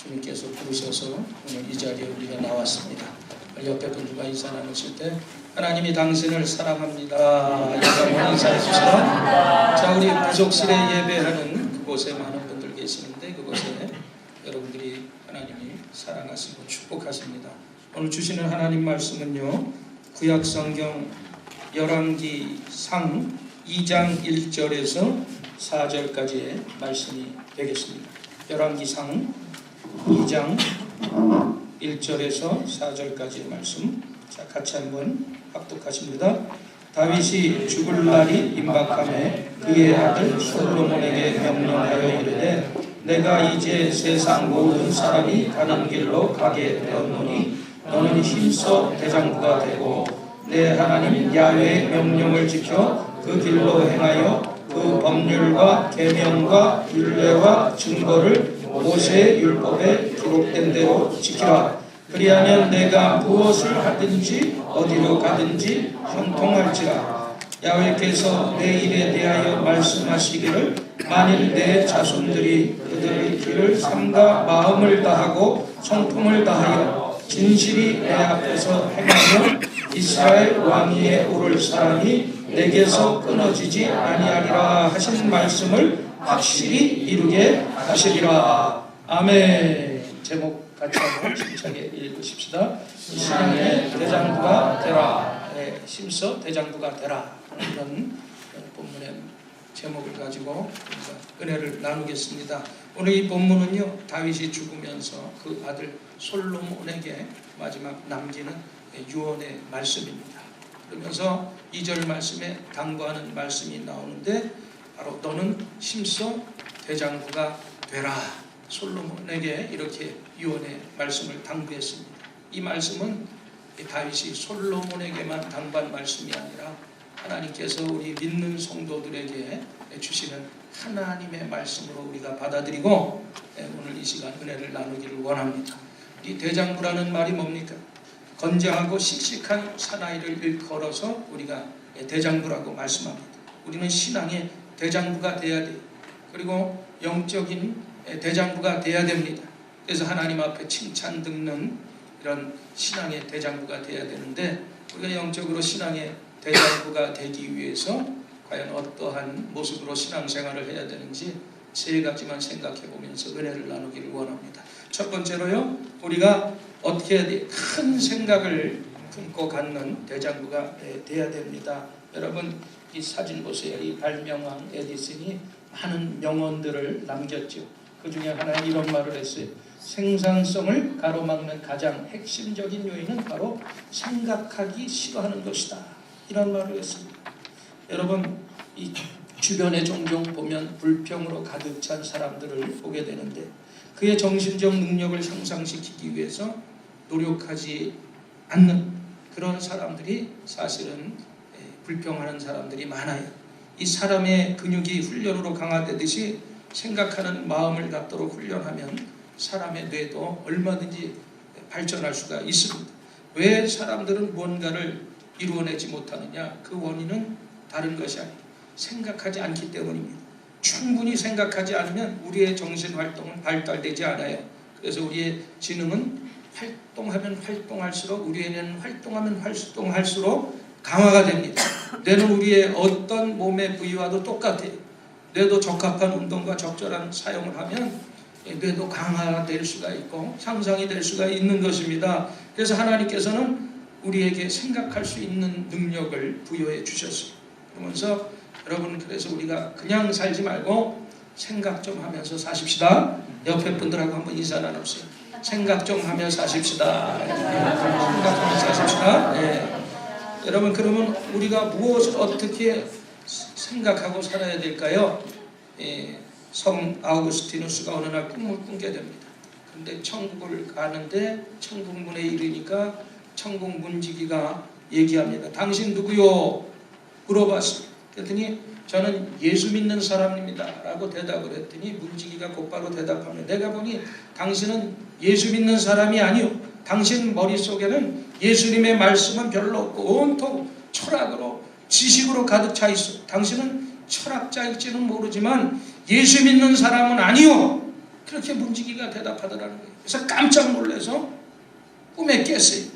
주님께서 부르셔서 오늘 이 자리에 우리가 나왔습니다. 옆에 분들과 인사 나누실 때 하나님이 당신을 사랑합니다. 여러분 인사해 주시라. 자, 우리 부속실에 예배하는 그곳에 많은 분들 계시는데 그곳에 여러분들이 하나님이 사랑하시고 축복하십니다. 오늘 주시는 하나님 말씀은요, 구약성경 열왕기상 2장 1절에서 4절까지의 말씀이 되겠습니다. 열왕기상 2장 1절에서 4절까지의 말씀, 자, 같이 한번 합독하십니다. 다윗이 죽을 날이 임박하매 그의 아들 솔로몬에게 명령하여 이르되 내가 이제 세상 모든 사람이 가는 길로 가게 되었노니 너는 힘써 대장부가 되고 내 하나님 야훼의 명령을 지켜 그 길로 행하여 그 법률과 계명과 율례와 증거를 모세의 율법에 기록된 대로 지키라. 그리하면 내가 무엇을 하든지 어디로 가든지 형통할지라. 야훼께서 내 일에 대하여 말씀하시기를 만일 내 자손들이 그들의 길을 삼가 마음을 다하고 성품을 다하여 진실이 내 앞에서 행하면 이스라엘 왕위에 오를 사람이 내게서 끊어지지 아니하리라 하신 말씀을 확실히 이루게 하시리라. 아멘. 제목 같이 한번 힘차게 읽으십시다. 신앙의 대장부가 되라. 힘써 대장부가 되라. 이런 본문의 제목을 가지고 은혜를 나누겠습니다. 오늘 이 본문은요, 다윗이 죽으면서 그 아들 솔로몬에게 마지막 남기는 유언의 말씀입니다. 그러면서 2절 말씀에 당부하는 말씀이 나오는데 바로 너는 힘써 대장부가 되라. 솔로몬에게 이렇게 유언의 말씀을 당부했습니다. 이 말씀은 다윗이 솔로몬에게만 당부한 말씀이 아니라 하나님께서 우리 믿는 성도들에게 주시는 하나님의 말씀으로 우리가 받아들이고 오늘 이 시간 은혜를 나누기를 원합니다. 이 대장부라는 말이 뭡니까? 건장하고 씩씩한 사나이를 일컬어서 우리가 대장부라고 말씀합니다. 우리는 신앙의 대장부가 돼야 돼요. 그리고 영적인 대장부가 돼야 됩니다. 그래서 하나님 앞에 칭찬 듣는 이런 신앙의 대장부가 돼야 되는데 우리가 영적으로 신앙의 대장부가 되기 위해서 과연 어떠한 모습으로 신앙생활을 해야 되는지 세 가지만 생각해 보면서 은혜를 나누기를 원합니다. 첫 번째로요, 우리가 어떻게 해야 돼? 큰 생각을 품고 갖는 대장부가 돼야 됩니다. 여러분 이 사진 보세요. 이 발명왕 에디슨이 많은 명언들을 남겼죠. 그 중에 하나는 이런 말을 했어요. 생산성을 가로막는 가장 핵심적인 요인은 바로 생각하기 싫어하는 것이다. 이런 말을 했습니다. 여러분 이 주변에 종종 보면 불평으로 가득 찬 사람들을 보게 되는데 그의 정신적 능력을 향상시키기 위해서 노력하지 않는 그런 사람들이 사실은 불평하는 사람들이 많아요. 이 사람의 근육이 훈련으로 강화되듯이 생각하는 마음을 갖도록 훈련하면 사람의 뇌도 얼마든지 발전할 수가 있습니다. 왜 사람들은 무언가를 이루어내지 못하느냐? 그 원인은 다른 것이 아니에요. 생각하지 않기 때문입니다. 충분히 생각하지 않으면 우리의 정신활동은 발달되지 않아요. 그래서 우리의 지능은 활동하면 활동할수록 우리의 뇌는 활동하면 활동할수록 강화가 됩니다. 뇌는 우리의 어떤 몸의 부위와도 똑같아요. 뇌도 적합한 운동과 적절한 사용을 하면 뇌도 강화가 될 수가 있고 향상이 될 수가 있는 것입니다. 그래서 하나님께서는 우리에게 생각할 수 있는 능력을 부여해 주셨어요. 그러면서 여러분 그래서 우리가 그냥 살지 말고 생각 좀 하면서 사십시다. 옆에 분들하고 한번 인사 나눕시다. 생각 좀 하며 사십시다. 생각하며 사십시다. 네. 여러분 그러면 우리가 무엇을 어떻게 생각하고 살아야 될까요? 성 아우구스티누스가 어느 날 꿈을 꾸게 됩니다. 근데 천국을 가는데 천국문에 이르니까 천국 문지기가 얘기합니다. 당신 누구요? 물어봤습니다. 그랬더니 저는 예수 믿는 사람입니다 라고 대답을 했더니 문지기가 곧바로 대답합니다. 내가 보니 당신은 예수 믿는 사람이 아니요, 당신 머릿속에는 예수님의 말씀은 별로 없고 온통 철학으로 지식으로 가득 차 있어. 당신은 철학자일지는 모르지만 예수 믿는 사람은 아니요. 그렇게 문지기가 대답하더라는 거예요. 그래서 깜짝 놀라서 꿈에 깼어요.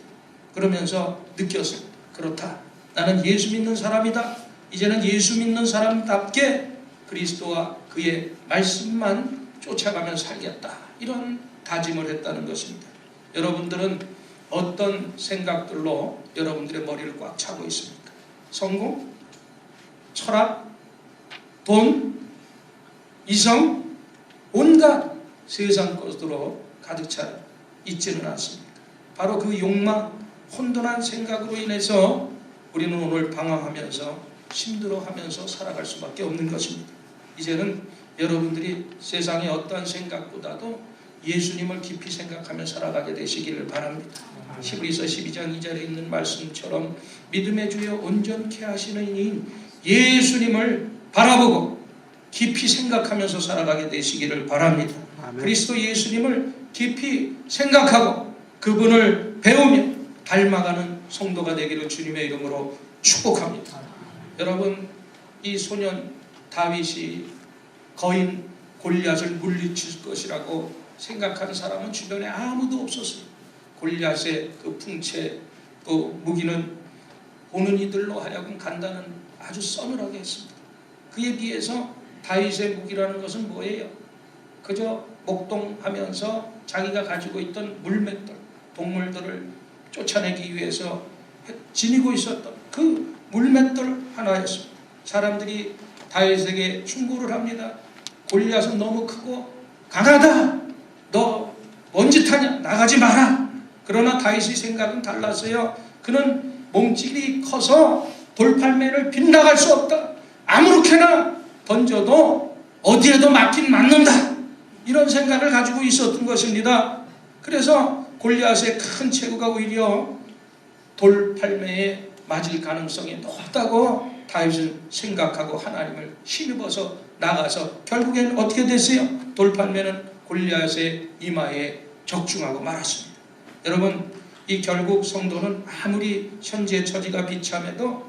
그러면서 느꼈어요. 그렇다. 나는 예수 믿는 사람이다. 이제는 예수 믿는 사람답게 그리스도와 그의 말씀만 쫓아가며 살겠다. 이런 다짐을 했다는 것입니다. 여러분들은 어떤 생각들로 여러분들의 머리를 꽉 차고 있습니까? 성공? 철학? 돈? 이성? 온갖 세상 것으로 가득 차 있지는 않습니다. 바로 그 욕망, 혼돈한 생각으로 인해서 우리는 오늘 방황하면서 힘들어하면서 살아갈 수밖에 없는 것입니다. 이제는 여러분들이 세상의 어떠한 생각보다도 예수님을 깊이 생각하며 살아가게 되시기를 바랍니다. 히브리서 12장 2절에 있는 말씀처럼 믿음의 주여 온전케 하시는 이인 예수님을 바라보고 깊이 생각하면서 살아가게 되시기를 바랍니다. 아멘. 그리스도 예수님을 깊이 생각하고 그분을 배우며 닮아가는 성도가 되기를 주님의 이름으로 축복합니다. 여러분, 이 소년 다윗이 거인 골리앗을 물리칠 것이라고 생각하는 사람은 주변에 아무도 없었어요. 골리앗의 그 풍채 또 무기는 보는 이들로 하여금 간다는 아주 서늘하게 했습니다. 그에 비해서 다윗의 무기라는 것은 뭐예요? 그저 목동하면서 자기가 가지고 있던 물맷돌, 동물들을 쫓아내기 위해서 지니고 있었던 그 물맷돌 하나였습니다. 사람들이 다윗에게 충고를 합니다. 골리앗은 너무 크고 강하다. 너 뭔 짓 하냐? 나가지 마라. 그러나 다윗의 생각은 달랐어요. 그는 몸집이 커서 돌팔매를 빗나갈 수 없다. 아무렇게나 던져도 어디에도 맞긴 맞는다. 이런 생각을 가지고 있었던 것입니다. 그래서 골리앗의 큰 체구가 오히려 돌팔매에 맞을 가능성이 높다고 다윗은 생각하고 하나님을 힘입어서 나가서 결국엔 어떻게 됐어요? 돌팔매는 골리앗의 이마에 적중하고 말았습니다. 여러분, 이 결국 성도는 아무리 현재 처지가 비참해도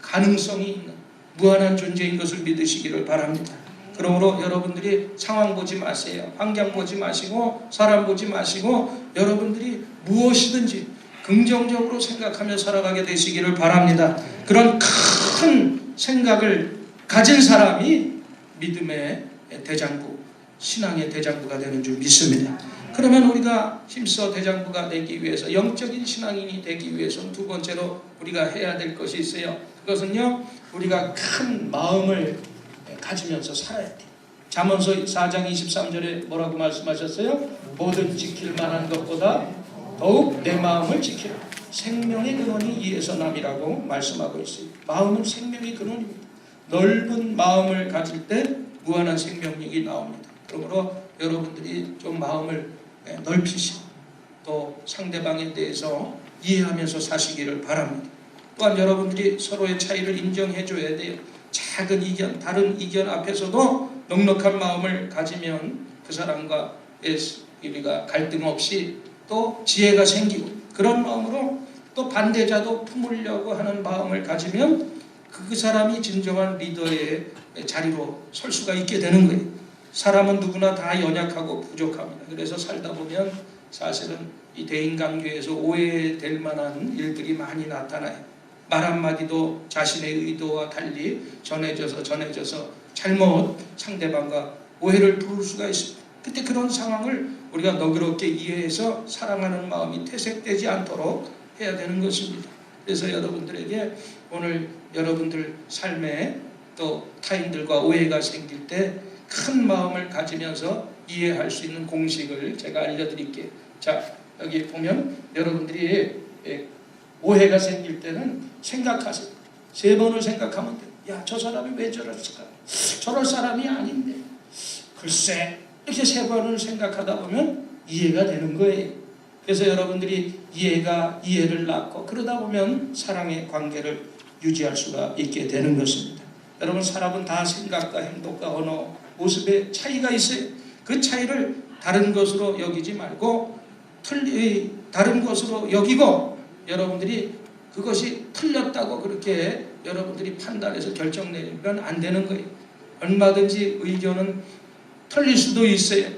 가능성이 있는 무한한 존재인 것을 믿으시기를 바랍니다. 그러므로 여러분들이 상황 보지 마세요. 환경 보지 마시고 사람 보지 마시고 여러분들이 무엇이든지 긍정적으로 생각하며 살아가게 되시기를 바랍니다. 그런 큰 생각을 가진 사람이 믿음의 대장부, 신앙의 대장부가 되는 줄 믿습니다. 그러면 우리가 힘써 대장부가 되기 위해서, 영적인 신앙인이 되기 위해서는 두 번째로 우리가 해야 될 것이 있어요. 그것은요, 우리가 큰 마음을 가지면서 살아야 돼요. 잠언서 4장 23절에 뭐라고 말씀하셨어요? 뭐든 지킬 만한 것보다 더욱 내 마음을 지키라. 생명의 근원이 이에서 남이라고 말씀하고 있어요. 마음은 생명의 근원입니다. 넓은 마음을 가질 때 무한한 생명력이 나옵니다. 그러므로 여러분들이 좀 마음을 넓히시고 또 상대방에 대해서 이해하면서 사시기를 바랍니다. 또한 여러분들이 서로의 차이를 인정해 줘야 돼요. 작은 이견, 다른 이견 앞에서도 넉넉한 마음을 가지면 그 사람과 우리가 갈등 없이 또 지혜가 생기고, 그런 마음으로 또 반대자도 품으려고 하는 마음을 가지면 그 사람이 진정한 리더의 자리로 설 수가 있게 되는 거예요. 사람은 누구나 다 연약하고 부족합니다. 그래서 살다 보면 사실은 이 대인관계에서 오해될 만한 일들이 많이 나타나요. 말 한마디도 자신의 의도와 달리 전해져서 잘못 상대방과 오해를 부를 수가 있습니다. 그때 그런 상황을 우리가 너그럽게 이해해서 사랑하는 마음이 퇴색되지 않도록 해야 되는 것입니다. 그래서 여러분들에게 오늘 여러분들 삶에 또 타인들과 오해가 생길 때 큰 마음을 가지면서 이해할 수 있는 공식을 제가 알려드릴게요. 자, 여기 보면 여러분들이 오해가 생길 때는 생각하세요. 3번을 생각하면 돼요. 야, 저 사람이 왜 저랬을까? 저럴 사람이 아닌데. 글쎄, 이렇게 3번을 생각하다 보면 이해가 되는 거예요. 그래서 여러분들이 이해를 낳고 그러다 보면 사랑의 관계를 유지할 수가 있게 되는 것입니다. 여러분, 사람은 다 생각과 행동과 언어, 모습에 차이가 있어요. 그 차이를 다른 것으로 여기지 말고 다른 것으로 여기고, 여러분들이 그것이 틀렸다고 그렇게 여러분들이 판단해서 결정 내리면 안 되는 거예요. 얼마든지 의견은 틀릴 수도 있어요.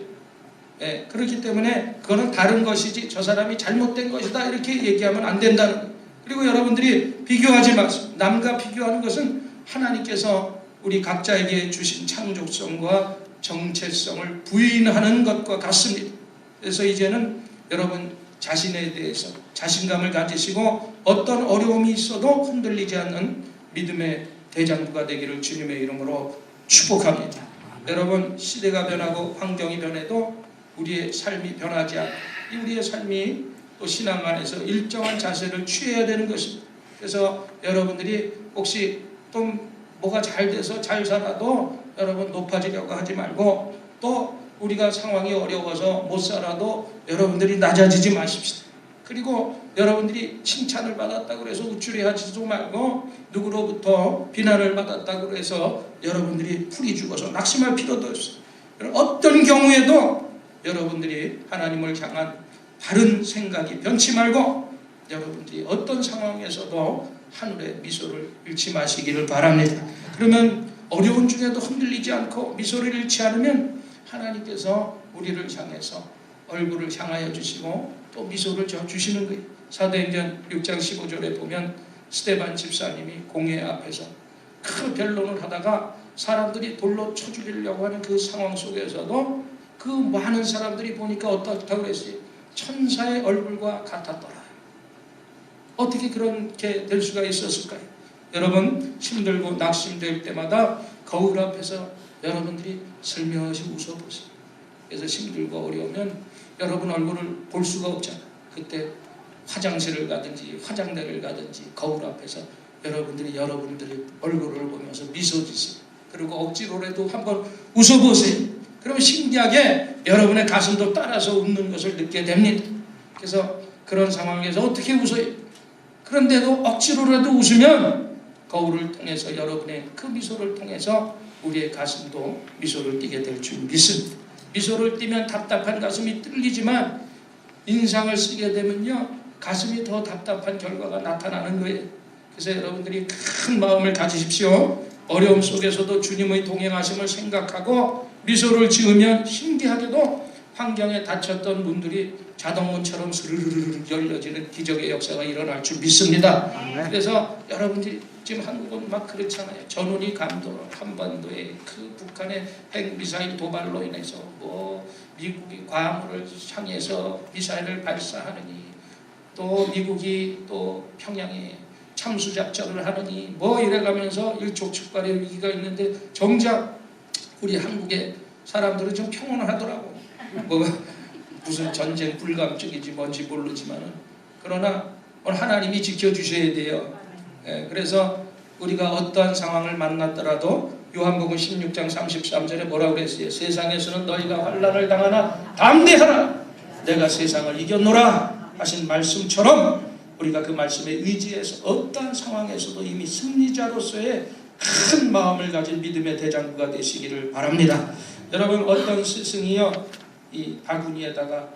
예, 그렇기 때문에 그거는 다른 것이지 저 사람이 잘못된 것이다 이렇게 얘기하면 안 된다는 거예요. 그리고 여러분들이 비교하지 마세요. 남과 비교하는 것은 하나님께서 우리 각자에게 주신 창조성과 정체성을 부인하는 것과 같습니다. 그래서 이제는 여러분 자신에 대해서 자신감을 가지시고 어떤 어려움이 있어도 흔들리지 않는 믿음의 대장부가 되기를 주님의 이름으로 축복합니다. 여러분 시대가 변하고 환경이 변해도 우리의 삶이 변하지 않고 우리의 삶이 또 신앙 안에서 일정한 자세를 취해야 되는 것입니다. 그래서 여러분들이 혹시 또 뭐가 잘 돼서 잘 살아도 여러분 높아지려고 하지 말고 또 우리가 상황이 어려워서 못 살아도 여러분들이 낮아지지 마십시다. 그리고 여러분들이 칭찬을 받았다고 해서 우쭐해하지도 말고 누구로부터 비난을 받았다고 해서 여러분들이 풀이 죽어서 낙심할 필요도 없어요. 어떤 경우에도 여러분들이 하나님을 향한 바른 생각이 변치 말고 여러분들이 어떤 상황에서도 하늘의 미소를 잃지 마시기를 바랍니다. 그러면 어려운 중에도 흔들리지 않고 미소를 잃지 않으면 하나님께서 우리를 향해서 얼굴을 향하여 주시고 또 미소를 주시는 거예요. 사도행전 6장 15절에 보면 스데반 집사님이 공회 앞에서 큰 변론을 하다가 사람들이 돌로 쳐 죽이려고 하는 그 상황 속에서도 그 많은 사람들이 보니까 어떻다고 그랬어요? 천사의 얼굴과 같았더라. 어떻게 그렇게 될 수가 있었을까요? 여러분 힘들고 낙심될 때마다 거울 앞에서 여러분들이 슬며시 웃어보세요. 그래서 힘들고 어려우면 여러분 얼굴을 볼 수가 없잖아요. 그때 화장실을 가든지 화장대를 가든지 거울 앞에서 여러분들이 여러분들의 얼굴을 보면서 미소 지세요. 그리고 억지로라도 한번 웃어보세요. 그러면 신기하게 여러분의 가슴도 따라서 웃는 것을 느끼게 됩니다. 그래서 그런 상황에서 어떻게 웃어요? 그런데도 억지로라도 웃으면 거울을 통해서 여러분의 그 미소를 통해서 우리의 가슴도 미소를 띠게 될 줄 믿습니다. 미소를 띠면 답답한 가슴이 뚫리지만 인상을 쓰게 되면요 가슴이 더 답답한 결과가 나타나는 거예요. 그래서 여러분들이 큰 마음을 가지십시오. 어려움 속에서도 주님의 동행하심을 생각하고 미소를 지으면 신기하게도 환경에 닫혔던 문들이 자동문처럼 스르르르 열려지는 기적의 역사가 일어날 줄 믿습니다. 그래서 여러분들이 지금 한국은 막 그렇잖아요. 전운이 감도 한반도에 그 북한의 핵미사일 도발로 인해서 뭐 미국이 괌을 향해서 미사일을 발사하느니 또 미국이 또 평양에 참수작전을 하느니 뭐 이래가면서 일촉즉발의 위기가 있는데 정작 우리 한국의 사람들은 좀 평온을 하더라고. 뭐 무슨 전쟁 불감증이지 뭔지 모르지만은 그러나 오늘 하나님이 지켜주셔야 돼요. 그래서 우리가 어떠한 상황을 만났더라도 요한복음 16장 33절에 뭐라고 그랬어요? 세상에서는 너희가 환난을 당하나 담대하라 내가 세상을 이겼노라 하신 말씀처럼 우리가 그 말씀에 의지해서 어떠한 상황에서도 이미 승리자로서의 큰 마음을 가진 믿음의 대장부가 되시기를 바랍니다. 여러분 어떤 스승이요 이 바구니에다가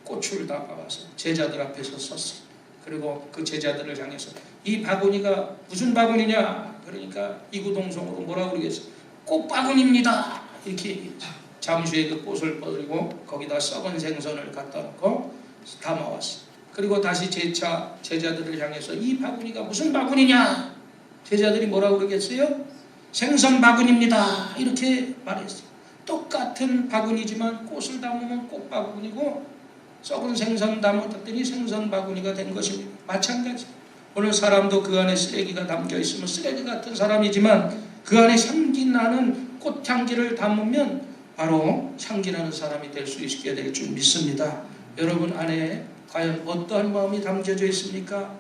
꽃을 담아와서 제자들 앞에서 섰어요. 그리고 그 제자들을 향해서 이 바구니가 무슨 바구니냐? 그러니까 이구동성으로 뭐라고 그러겠어요? 꽃바구니입니다. 이렇게 얘기했죠. 잠수에 그 꽃을 버리고 거기다 썩은 생선을 갖다 놓고 담아왔어요. 그리고 다시 재차 제자들을 향해서 이 바구니가 무슨 바구니냐? 제자들이 뭐라고 그러겠어요? 생선 바구니입니다. 이렇게 말했어요. 똑같은 바구니지만 꽃을 담으면 꽃바구니고 썩은 생선 담았더니 생선 바구니가 된 것입니다. 마찬가지. 오늘 사람도 그 안에 쓰레기가 담겨 있으면 쓰레기 같은 사람이지만 그 안에 향기 나는 꽃향기를 담으면 바로 향기 나는 사람이 될 수 있게 될 줄 믿습니다. 여러분 안에 과연 어떠한 마음이 담겨져 있습니까?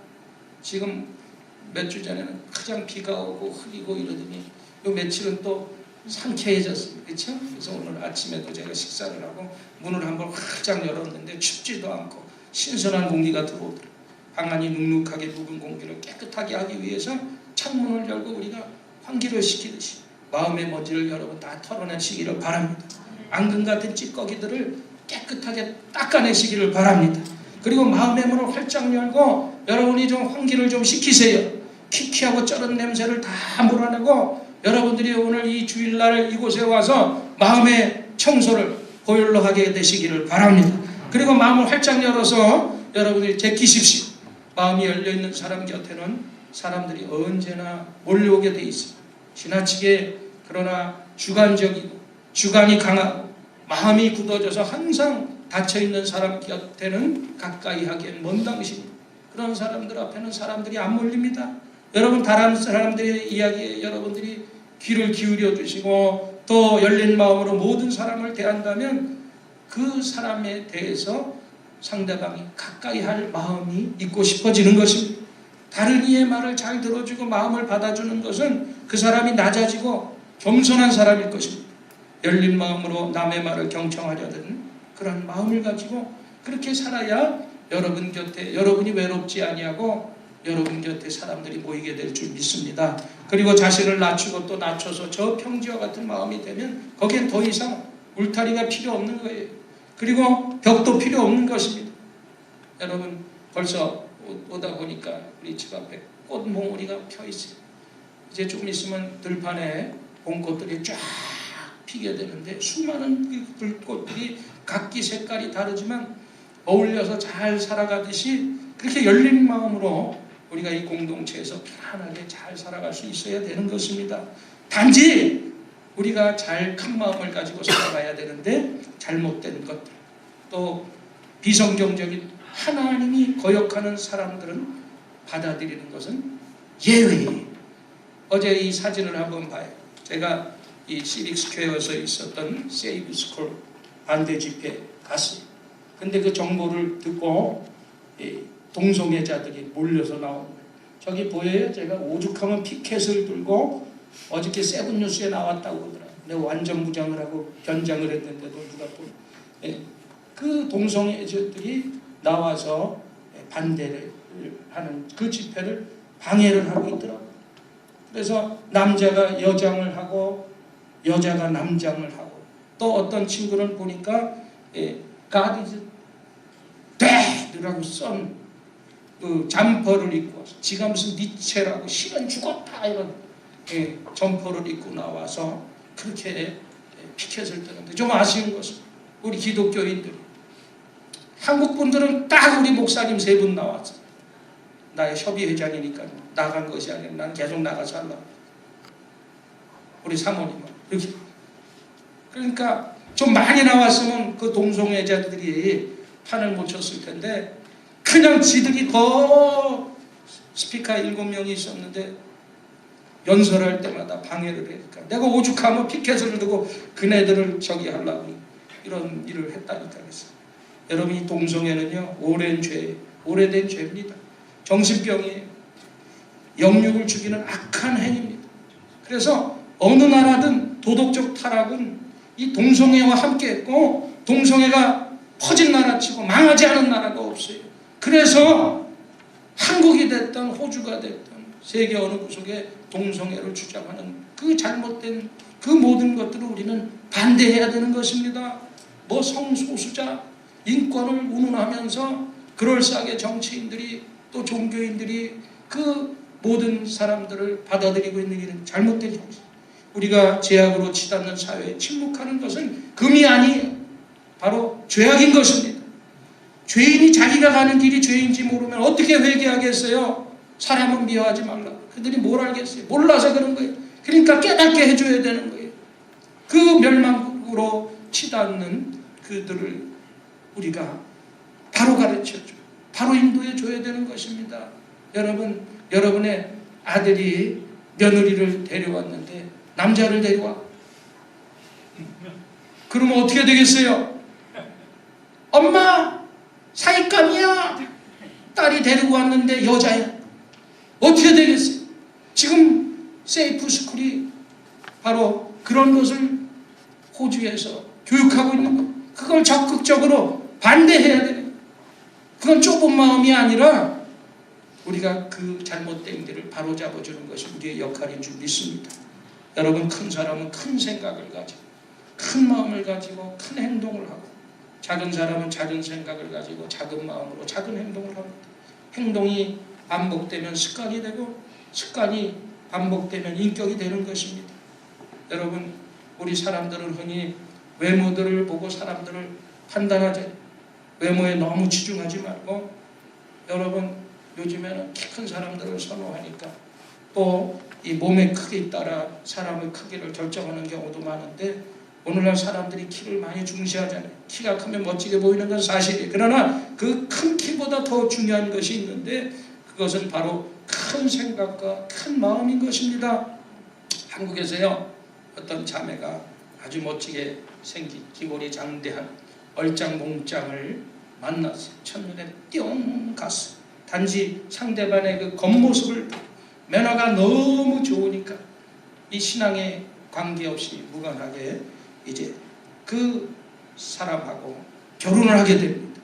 지금 몇 주 전에는 가장 비가 오고 흐리고 이러더니 요 며칠은 또 상쾌해졌어요. 그렇죠? 그래서 오늘 아침에도 제가 식사를 하고 문을 한번 활짝 열었는데 춥지도 않고 신선한 공기가 들어오더라고요. 방 안이 눅눅하게 묵은 공기를 깨끗하게 하기 위해서 창문을 열고 우리가 환기를 시키듯이 마음의 먼지를 여러분 다 털어내시기를 바랍니다. 앙금 같은 찌꺼기들을 깨끗하게 닦아내시기를 바랍니다. 그리고 마음의 문을 활짝 열고 여러분이 좀 환기를 좀 시키세요. 키키하고 쩔은 냄새를 다 몰아내고 여러분들이 오늘 이 주일날 이곳에 와서 마음의 청소를 보혈로 하게 되시기를 바랍니다. 그리고 마음을 활짝 열어서 여러분들이 제끼십시오. 마음이 열려있는 사람 곁에는 사람들이 언제나 몰려오게 돼 있습니다. 지나치게 그러나 주관적이고 주관이 강하고 마음이 굳어져서 항상 닫혀있는 사람 곁에는 가까이 하기엔 먼 당신입니다. 그런 사람들 앞에는 사람들이 안 몰립니다. 여러분 다른 사람들의 이야기에 여러분들이 귀를 기울여 주시고 또 열린 마음으로 모든 사람을 대한다면 그 사람에 대해서 상대방이 가까이 할 마음이 있고 싶어지는 것입니다. 다른 이의 말을 잘 들어주고 마음을 받아주는 것은 그 사람이 낮아지고 겸손한 사람일 것입니다. 열린 마음으로 남의 말을 경청하려는 그런 마음을 가지고 그렇게 살아야 여러분 곁에 여러분이 외롭지 아니하고 여러분 곁에 사람들이 모이게 될 줄 믿습니다. 그리고 자신을 낮추고 또 낮춰서 저 평지와 같은 마음이 되면 거기엔 더 이상 울타리가 필요 없는 거예요. 그리고 벽도 필요 없는 것입니다. 여러분 벌써 오다 보니까 우리 집 앞에 꽃몽우리가 펴 있어요. 이제 좀 있으면 들판에 봄꽃들이 쫙 피게 되는데 수많은 그 불꽃들이 각기 색깔이 다르지만 어울려서 잘 살아가듯이 그렇게 열린 마음으로 우리가 이 공동체에서 편안하게 잘 살아갈 수 있어야 되는 것입니다. 단지 우리가 잘 큰 마음을 가지고 살아가야 되는데 잘못된 것들 또 비성경적인 하나님이 거역하는 사람들은 받아들이는 것은 예외예요. 어제 이 사진을 한번 봐요. 제가 이 시빅 스퀘어에서 있었던 세이브 스쿨 반대 집회에 갔어요. 근데 그 정보를 듣고 동성애자들이 몰려서 나오는 거예요. 저기 보여요? 제가 오죽하면 피켓을 들고 어저께 세븐뉴스에 나왔다고 그러더라고요. 내가 완전 무장을 하고 변장을 했는데도 누가 또 그 동성애자들이 나와서 반대를 하는 그 집회를 방해를 하고 있더라고요. 그래서 남자가 여장을 하고 여자가 남장을 하고 또 어떤 친구는 보니까 God is dead라고 썬 그 점퍼를 입고 지가 무슨 니체라고 실은 죽었다 이런 점퍼를 입고 나와서 그렇게 피켓을 뜨는데 좀 아쉬운 것은 우리 기독교인들이 한국 분들은 딱 우리 목사님 3분 나왔어. 나의 협의회장이니까 나간 것이 아니라 난 계속 나가서 하려고. 우리 사모님은 이렇게. 그러니까 좀 많이 나왔으면 그 동성애자들이 판을 못 쳤을 텐데 그냥 지들이 더 스피커 7명이 있었는데 연설할 때마다 방해를 하니까 내가 오죽하면 피켓을 두고 그네들을 저기 하려고 이런 일을 했다니까 그랬어요. 여러분 이 동성애는요 오래된 죄입니다. 정신병이에요. 영육을 죽이는 악한 행위입니다. 그래서 어느 나라든 도덕적 타락은 이 동성애와 함께 했고 동성애가 퍼진 나라치고 망하지 않은 나라가 없어요. 그래서 한국이 됐든 호주가 됐든 세계 어느 구석에 동성애를 주장하는 그 잘못된 그 모든 것들을 우리는 반대해야 되는 것입니다. 뭐 성소수자 인권을 운운하면서 그럴싸하게 정치인들이 또 종교인들이 그 모든 사람들을 받아들이고 있는 일은 잘못된 형식. 우리가 죄악으로 치닫는 사회에 침묵하는 것은 금이 아니에요. 바로 죄악인 것입니다. 죄인이 자기가 가는 길이 죄인지 모르면 어떻게 회개하겠어요? 사람은 미워하지 말라. 그들이 뭘 알겠어요? 몰라서 그런 거예요. 그러니까 깨닫게 해줘야 되는 거예요. 그 멸망으로 치닫는 그들을 우리가 바로 가르쳐줘. 바로 인도해 줘야 되는 것입니다. 여러분, 여러분의 아들이 며느리를 데려왔는데 남자를 데려와. 그러면 어떻게 되겠어요? 엄마! 사익감이야. 딸이 데리고 왔는데 여자야. 어떻게 되겠어요? 지금 세이프 스쿨이 바로 그런 것을 호주에서 교육하고 있는 거예요. 그걸 적극적으로 반대해야 돼요. 그건 좁은 마음이 아니라 우리가 그 잘못된 길을 바로잡아주는 것이 우리의 역할인 줄 믿습니다. 여러분 큰 사람은 큰 생각을 가지고 큰 마음을 가지고 큰 행동을 하고 작은 사람은 작은 생각을 가지고 작은 마음으로 작은 행동을 합니다. 행동이 반복되면 습관이 되고 습관이 반복되면 인격이 되는 것입니다. 여러분 우리 사람들은 흔히 외모들을 보고 사람들을 판단하지, 외모에 너무 치중하지 말고, 여러분 요즘에는 키 큰 사람들을 선호하니까 또 이 몸의 크기에 따라 사람의 크기를 결정하는 경우도 많은데, 오늘날 사람들이 키를 많이 중시하잖아요. 키가 크면 멋지게 보이는 건 사실이에요. 그러나 그 큰 키보다 더 중요한 것이 있는데, 그것은 바로 큰 생각과 큰 마음인 것입니다. 한국에서요, 어떤 자매가 아주 멋지게 생긴 기골이 장대한 얼짱몽짱을 만났어요. 첫눈에 뿅 갔어요. 단지 상대방의 그 겉모습을 보고 매너가 너무 좋으니까 이 신앙에 관계없이 무관하게 이제 그 사람하고 결혼을 하게 됩니다.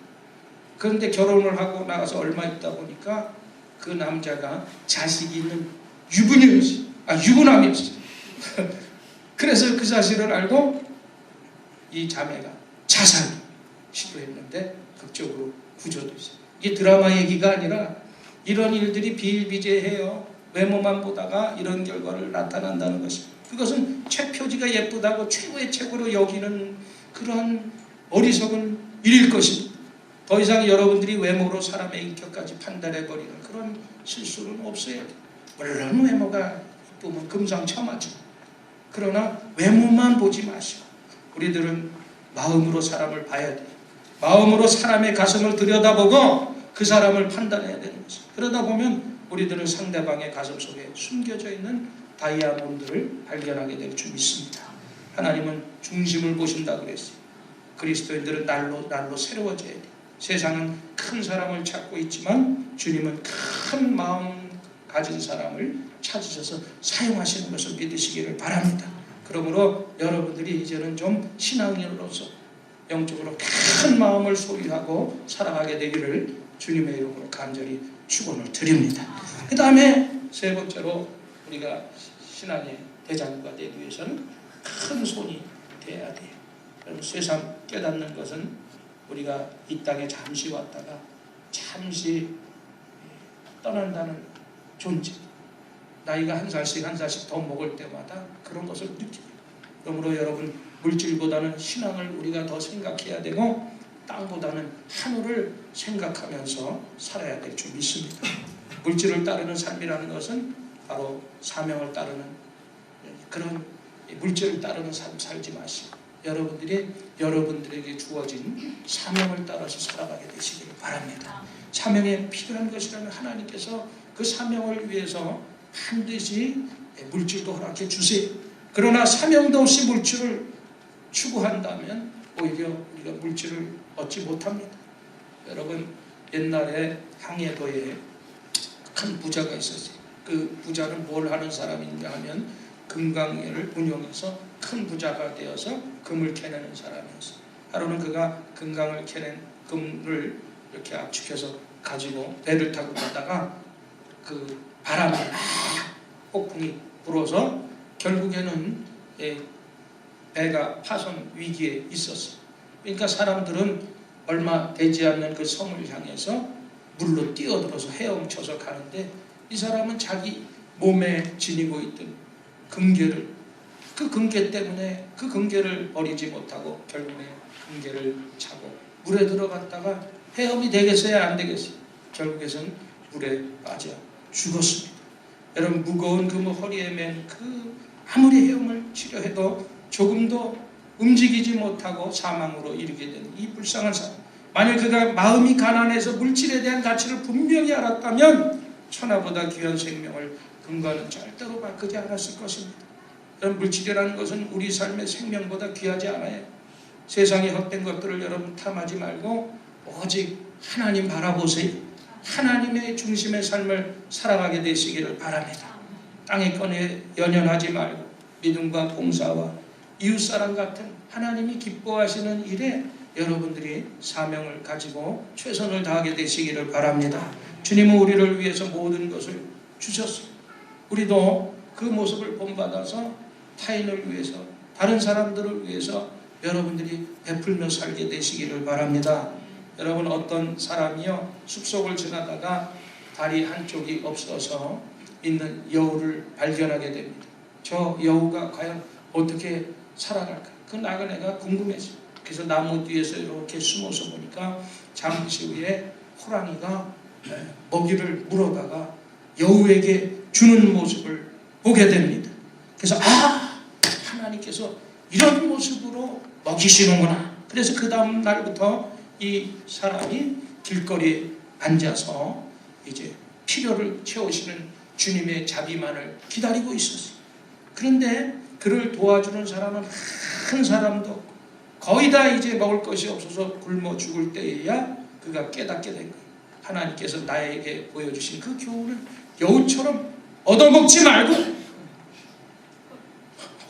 그런데 결혼을 하고 나가서 얼마 있다 보니까 그 남자가 자식이 있는 유부남이었어요. 그래서 그 사실을 알고 이 자매가 자살을 시도했는데 극적으로 구조됐어요. 이게 드라마 얘기가 아니라 이런 일들이 비일비재해요. 외모만 보다가 이런 결과를 나타난다는 것입니다. 그것은 최표지가 예쁘다고 최고의 최고로 여기는 그러한 어리석은 일일 것입니다. 더 이상 여러분들이 외모로 사람의 인격까지 판단해버리는 그런 실수는 없어야 돼요. 물론 외모가 이쁘면 금상첨화죠. 그러나 외모만 보지 마시고 우리들은 마음으로 사람을 봐야 돼요. 마음으로 사람의 가슴을 들여다보고 그 사람을 판단해야 되는 것입니다. 그러다 보면 우리들은 상대방의 가슴 속에 숨겨져 있는 다이아몬드를 발견하게 될 줄 믿습니다. 하나님은 중심을 보신다고 그랬어요. 그리스도인들은 날로 새로워져야 돼요. 세상은 큰 사람을 찾고 있지만 주님은 큰 마음 가진 사람을 찾으셔서 사용하시는 것을 믿으시기를 바랍니다. 그러므로 여러분들이 이제는 좀 신앙인으로서 영적으로 큰 마음을 소유하고 살아가게 되기를 주님의 이름으로 간절히 축원을 드립니다. 그 다음에 세 번째로 우리가 신앙의 대장부가 되기 위해서는 큰 손이 돼야 돼요. 세상 깨닫는 것은 우리가 이 땅에 잠시 왔다가 잠시 떠난다는 존재, 나이가 한 살씩 더 먹을 때마다 그런 것을 느낍니다. 그러므로 여러분, 물질보다는 신앙을 우리가 더 생각해야 되고 땅보다는 하늘을 생각하면서 살아야 될 줄 믿습니다. 물질을 따르는 삶이라는 것은 바로 사명을 따르는 그런 물질을 따르는 삶 살지 마시고 여러분들에게 주어진 사명을 따라서 살아가게 되시기를 바랍니다. 사명에 필요한 것이라면 하나님께서 그 사명을 위해서 반드시 물질도 허락해 주세요. 그러나 사명도 없이 물질을 추구한다면 오히려 우리가 물질을 얻지 못합니다. 여러분, 옛날에 항해도에 큰 부자가 있었어요. 그 부자는 뭘 하는 사람인가 하면 금강회를 운영해서 큰 부자가 되어서 금을 캐내는 사람이었어요. 하루는 그가 금강을 캐낸 금을 이렇게 압축해서 가지고 배를 타고 가다가 그 바람이 폭풍이 불어서 결국에는 배가 파손 위기에 있었어요. 그러니까 사람들은 얼마 되지 않는 그 섬을 향해서 물로 뛰어들어서 헤엄쳐서 가는데, 이 사람은 자기 몸에 지니고 있던 금괴를, 그 금괴 때문에 그 금괴를 버리지 못하고 결국에 금괴를 차고 물에 들어갔다가 헤엄이 되겠어요, 안 되겠어요? 결국에는 물에 빠져 죽었습니다. 여러분, 무거운 그 허리에 맨 그 아무리 헤엄을 치려 해도 조금도 움직이지 못하고 사망으로 이르게 된 이 불쌍한 사람, 만약 그가 마음이 가난해서 물질에 대한 가치를 분명히 알았다면 천하보다 귀한 생명을 금과는 절대로 바꾸지 않았을 것입니다. 여러분, 물질이라는 것은 우리 삶의 생명보다 귀하지 않아요. 세상의 헛된 것들을 여러분 탐하지 말고 오직 하나님 바라보세요. 하나님의 중심의 삶을 살아가게 되시기를 바랍니다. 땅의 것에 연연하지 말고 믿음과 봉사와 이웃사랑 같은 하나님이 기뻐하시는 일에 여러분들이 사명을 가지고 최선을 다하게 되시기를 바랍니다. 주님은 우리를 위해서 모든 것을 주셨어요. 우리도 그 모습을 본받아서 타인을 위해서, 다른 사람들을 위해서 여러분들이 베풀며 살게 되시기를 바랍니다. 여러분, 어떤 사람이요, 숲속을 지나다가 다리 한쪽이 없어서 있는 여우를 발견하게 됩니다. 저 여우가 과연 어떻게 살아갈까? 그 나그네가 궁금해져. 그래서 나무 뒤에서 이렇게 숨어서 보니까 잠시 후에 호랑이가 먹이를 물어다가 여우에게 주는 모습을 보게 됩니다. 그래서 하나님께서 이런 모습으로 먹이시는구나. 그래서 그 다음 날부터 이 사람이 길거리에 앉아서 이제 필요를 채우시는 주님의 자비만을 기다리고 있었어요. 그런데 그를 도와주는 사람은 한 사람도 없고 거의 다 이제 먹을 것이 없어서 굶어 죽을 때에야 그가 깨닫게 된 거예요. 하나님께서 나에게 보여주신 그 교훈은 여우처럼 얻어먹지 말고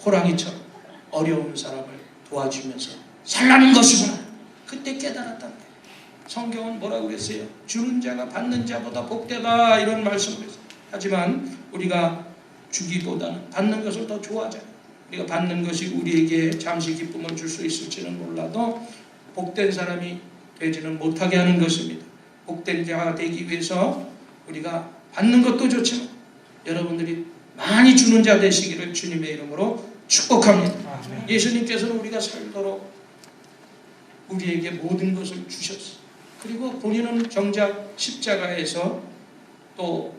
호랑이처럼 어려운 사람을 도와주면서 살라는 것이구나. 그때 깨달았단 말이에요. 성경은 뭐라고 그랬어요? 주는 자가 받는 자보다 복되다 이런 말씀을 했어요. 하지만 우리가 주기보다는 받는 것을 더 좋아하잖아요. 우리가 받는 것이 우리에게 잠시 기쁨을 줄 수 있을지는 몰라도 복된 사람이 되지는 못하게 하는 것입니다. 복된 자가 되기 위해서 우리가 받는 것도 좋지만 여러분들이 많이 주는 자 되시기를 주님의 이름으로 축복합니다. 예수님께서는 우리가 살도록 우리에게 모든 것을 주셨어요. 그리고 본인은 정작 십자가에서 또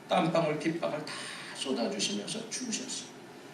땀방울 빗방울 다 쏟아주시면서 죽으셨어요.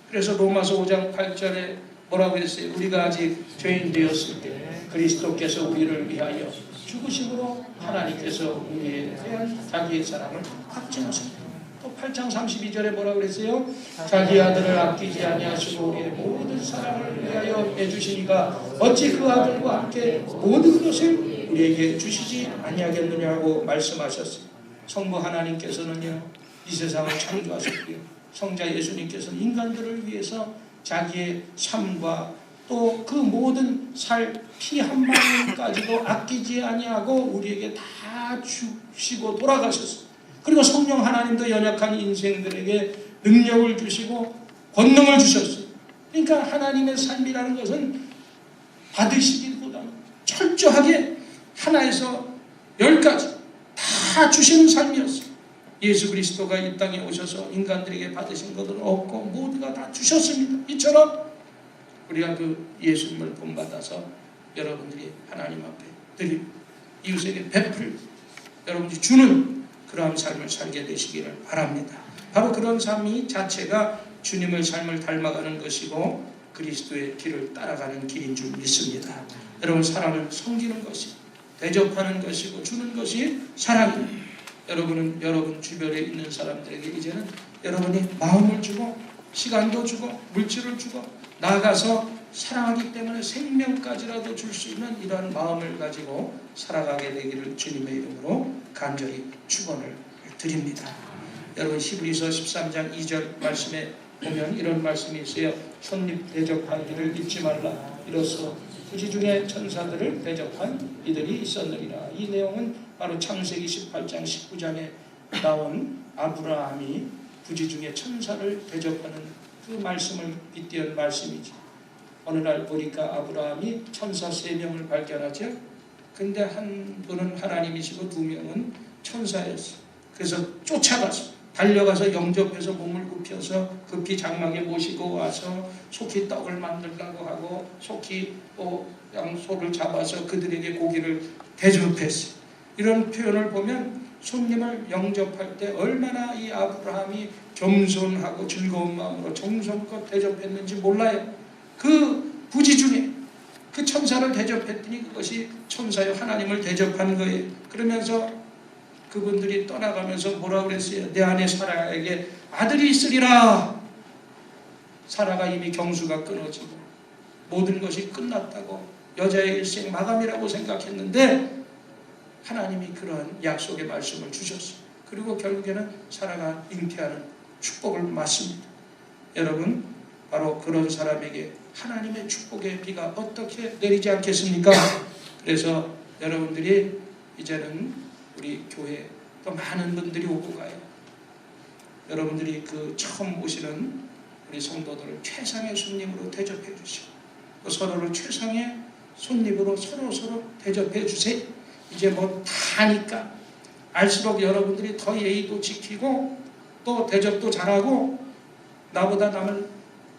그래서 로마서 5장 8절에 뭐라고 했어요? 우리가 아직 죄인 되었을 때 그리스도께서 우리를 위하여 죽으심으로 하나님께서 우리에 대한 자기의 사랑을 확증하셨다. 또 8장 32절에 뭐라고 그랬어요? 자기 아들을 아끼지 아니하시고 우리의 모든 사랑을 위하여 내주시니까 어찌 그 아들과 함께 모든 것을 우리에게 주시지 아니하겠느냐고 말씀하셨어요. 성부 하나님께서는요, 이 세상을 창조하셨고요, 성자 예수님께서는 인간들을 위해서 자기의 삶과 또 그 모든 살 피 한 방울까지도 아끼지 아니하고 우리에게 다 주시고 돌아가셨어요. 그리고 성령 하나님도 연약한 인생들에게 능력을 주시고 권능을 주셨어요. 그러니까 하나님의 삶이라는 것은 받으시기보다는 철저하게 하나에서 10가지 다 주시는 삶이었어요. 예수 그리스도가 이 땅에 오셔서 인간들에게 받으신 것은 없고 모두가 다 주셨습니다. 이처럼 우리가 그 예수님을 본받아서 여러분들이 하나님 앞에 드리고 이웃에게 베풀고 여러분들이 주는 그러한 삶을 살게 되시기를 바랍니다. 바로 그런 삶이 자체가 주님의 삶을 닮아가는 것이고 그리스도의 길을 따라가는 길인 줄 믿습니다. 여러분, 사람을 섬기는 것이 대접하는 것이고 주는 것이 사랑입니다. 여러분은 여러분 주변에 있는 사람들에게 이제는 여러분이 마음을 주고 시간도 주고 물질을 주고 나아가서 사랑하기 때문에 생명까지라도 줄 수 있는 이러한 마음을 가지고 살아가게 되기를 주님의 이름으로 간절히 축원을 드립니다. 여러분, 히브리서 13장 2절 말씀에 보면 이런 말씀이 있어요. 손님 대접하기를 잊지 말라. 이로써 부지 중에 천사들을 대접한 이들이 있었느니라. 이 내용은 바로 창세기 18장 19장에 나온 아브라함이 부지 중에 천사를 대접하는 그 말씀을 빗대은 말씀이지. 어느 날 보니까 아브라함이 천사 3명을 발견하죠. 근데 한 분은 하나님이시고 2명은 천사였어요. 그래서 쫓아가서 달려가서 영접해서 몸을 굽혀서 급히 장막에 모시고 와서 속히 떡을 만들라고 하고 속히 또 양소를 잡아서 그들에게 고기를 대접했어요. 이런 표현을 보면 손님을 영접할 때 얼마나 이 아브라함이 겸손하고 즐거운 마음으로 정성껏 대접했는지 몰라요. 그 부지 중에 그 천사를 대접했더니 그것이 천사요 하나님을 대접한 거예요. 그러면서 그분들이 떠나가면서 뭐라고 그랬어요? 내 아내 사라에게 아들이 있으리라. 사라가 이미 경수가 끊어지고 모든 것이 끝났다고 여자의 일생 마감이라고 생각했는데 하나님이 그러한 약속의 말씀을 주셨어요. 그리고 결국에는 사라가 잉태하는 축복을 맞습니다. 여러분, 바로 그런 사람에게 하나님의 축복의 비가 어떻게 내리지 않겠습니까? 그래서 여러분들이 이제는 우리 교회에 또 많은 분들이 오고 가요. 여러분들이 그 처음 오시는 우리 성도들을 최상의 손님으로 대접해 주시고 또 서로를 최상의 손님으로 서로 대접해 주세요. 이제 뭐 다니까 알수록 여러분들이 더 예의도 지키고 또 대접도 잘하고 나보다 남을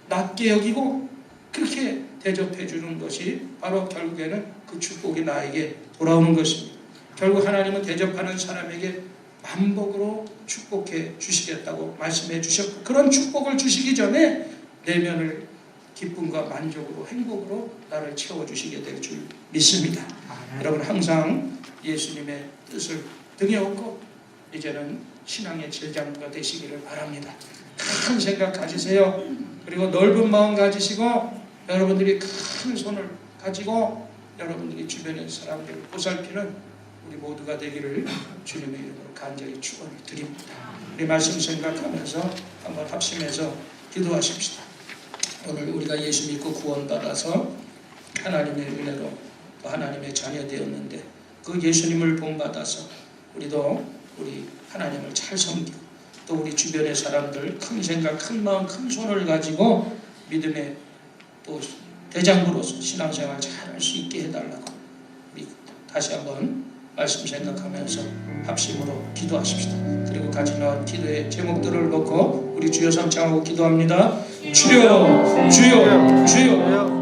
낮게 여기고 그렇게 대접해 주는 것이 바로 결국에는 그 축복이 나에게 돌아오는 것입니다. 결국 하나님은 대접하는 사람에게 만복으로 축복해 주시겠다고 말씀해 주셨고, 그런 축복을 주시기 전에 내면을 기쁨과 만족으로 행복으로 나를 채워주시게 될 줄 믿습니다. 여러분 항상 예수님의 뜻을 등에 업고 이제는 신앙의 제자가 되시기를 바랍니다. 큰 생각 가지세요. 그리고 넓은 마음 가지시고 여러분들이 큰 손을 가지고 여러분들이 주변의 사람들을 보살피는 우리 모두가 되기를 주님의 이름으로 간절히 축원을 드립니다. 우리 말씀 생각하면서 한번 합심해서 기도하십시다. 오늘 우리가 예수 믿고 구원받아서 하나님의 은혜로 또 하나님의 자녀 되었는데 그 예수님을 본받아서 우리도 우리 하나님을 잘 섬기고 또 우리 주변의 사람들 큰 생각, 큰 마음, 큰 손을 가지고 믿음의 또 대장부로서 신앙생활 잘 할 수 있게 해달라고 우리 다시 한번 말씀 생각하면서 합심으로 기도하십시다. 그리고 가지나온 기도의 제목들을 놓고 우리 주여 삼창하고 기도합니다. 주여, 주여, 주여.